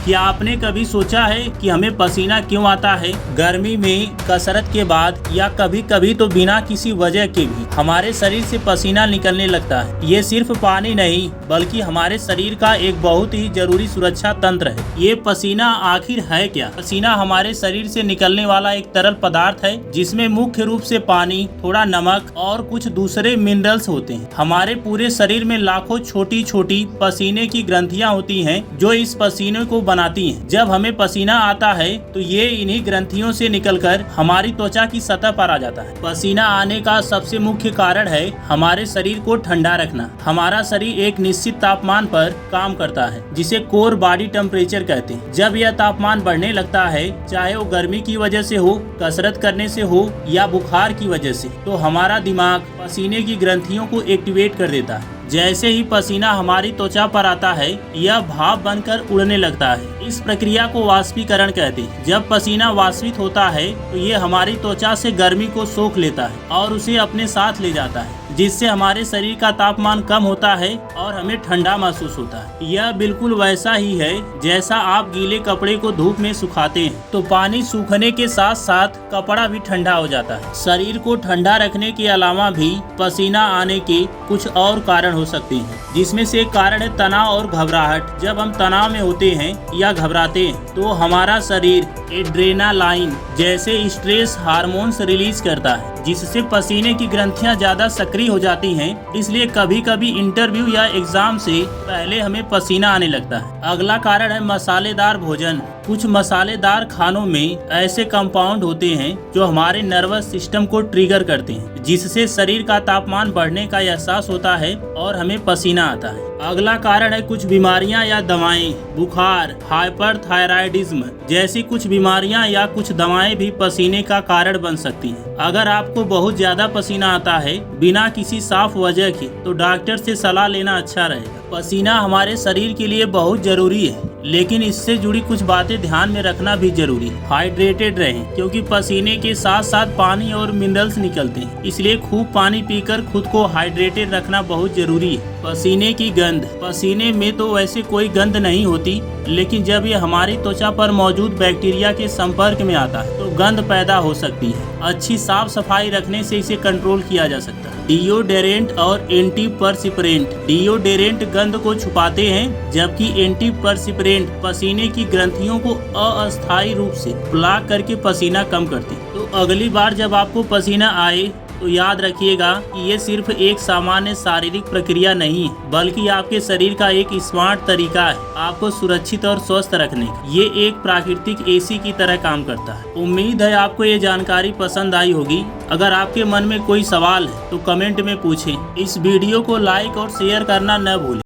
क्या आपने कभी सोचा है कि हमें पसीना क्यों आता है? गर्मी में, कसरत के बाद या कभी कभी तो बिना किसी वजह के भी हमारे शरीर से पसीना निकलने लगता है। ये सिर्फ पानी नहीं बल्कि हमारे शरीर का एक बहुत ही जरूरी सुरक्षा तंत्र है। ये पसीना आखिर है क्या? पसीना हमारे शरीर से निकलने वाला एक तरल पदार्थ है जिसमें मुख्य रूप से पानी, थोड़ा नमक और कुछ दूसरे मिनरल्स होते हैं। हमारे पूरे शरीर में लाखों छोटी छोटी पसीने की ग्रंथियां होती हैं जो इस पसीने को बनाती हैं। जब हमें पसीना आता है तो ये इन्हीं ग्रंथियों से निकलकर हमारी त्वचा की सतह पर आ जाता है। पसीना आने का सबसे मुख्य कारण है हमारे शरीर को ठंडा रखना। हमारा शरीर एक निश्चित तापमान पर काम करता है जिसे कोर बॉडी टेम्परेचर कहते हैं। जब यह तापमान बढ़ने लगता है, चाहे वो गर्मी की वजह से हो, कसरत करने से हो या बुखार की वजह से, तो हमारा दिमाग पसीने की ग्रंथियों को एक्टिवेट कर देता है। जैसे ही पसीना हमारी त्वचा पर आता है, यह भाप बनकर उड़ने लगता है। इस प्रक्रिया को वाष्पीकरण कहते हैं। जब पसीना वाष्पित होता है तो ये हमारी त्वचा से गर्मी को सोख लेता है और उसे अपने साथ ले जाता है, जिससे हमारे शरीर का तापमान कम होता है और हमें ठंडा महसूस होता है। यह बिल्कुल वैसा ही है जैसा आप गीले कपड़े को धूप में सुखाते हैं तो पानी सूखने के साथ साथ कपड़ा भी ठंडा हो जाता है। शरीर को ठंडा रखने के अलावा भी पसीना आने के कुछ और कारण हो सकते हैं, जिसमें से एक कारण है तनाव और घबराहट। जब हम तनाव में होते हैं या घबराते हैं तो हमारा शरीर एड्रेनालाइन जैसे स्ट्रेस हार्मोन्स रिलीज करता है, जिससे पसीने की ग्रंथियां ज्यादा सक्रिय हो जाती हैं। इसलिए कभी कभी इंटरव्यू या एग्जाम से पहले हमें पसीना आने लगता है। अगला कारण है मसालेदार भोजन। कुछ मसालेदार खानों में ऐसे कंपाउंड होते हैं जो हमारे नर्वस सिस्टम को ट्रिगर करते हैं, जिससे शरीर का तापमान बढ़ने का एहसास होता है और हमें पसीना आता है। अगला कारण है कुछ बीमारियां या दवाएं। बुखार, हाइपरथायराइडिज्म जैसी कुछ बीमारियां या कुछ दवाएं भी पसीने का कारण बन सकती हैं। अगर आपको बहुत ज्यादा पसीना आता है बिना किसी साफ वजह के, तो डॉक्टर से सलाह लेना अच्छा रहेगा। पसीना हमारे शरीर के लिए बहुत जरूरी है, लेकिन इससे जुड़ी कुछ बातें ध्यान में रखना भी जरूरी है। हाइड्रेटेड रहें, क्योंकि पसीने के साथ साथ पानी और मिनरल्स निकलते हैं, इसलिए खूब पानी पीकर खुद को हाइड्रेटेड रखना बहुत जरूरी है। पसीने की गंध। पसीने में तो वैसे कोई गंध नहीं होती, लेकिन जब ये हमारी त्वचा पर मौजूद बैक्टीरिया के संपर्क में आता है तो गंध पैदा हो सकती है। अच्छी साफ सफाई रखने से इसे कंट्रोल किया जा सकता है। डिओडोरेंट और एंटीपर्सिपिरेंट। डिओडोरेंट गंध को छुपाते हैं, जबकि एंटीपर्सिपिरेंट पसीने की ग्रंथियों को अस्थायी रूप से ब्लॉक करके पसीना कम करते हैं। तो अगली बार जब आपको पसीना आए तो याद रखिएगा कि ये सिर्फ एक सामान्य शारीरिक प्रक्रिया नहीं है, बल्कि आपके शरीर का एक स्मार्ट तरीका है आपको सुरक्षित और स्वस्थ रखने का। ये एक प्राकृतिक एसी की तरह काम करता है। उम्मीद है आपको ये जानकारी पसंद आई होगी। अगर आपके मन में कोई सवाल है तो कमेंट में पूछें। इस वीडियो को लाइक और शेयर करना न भूलें।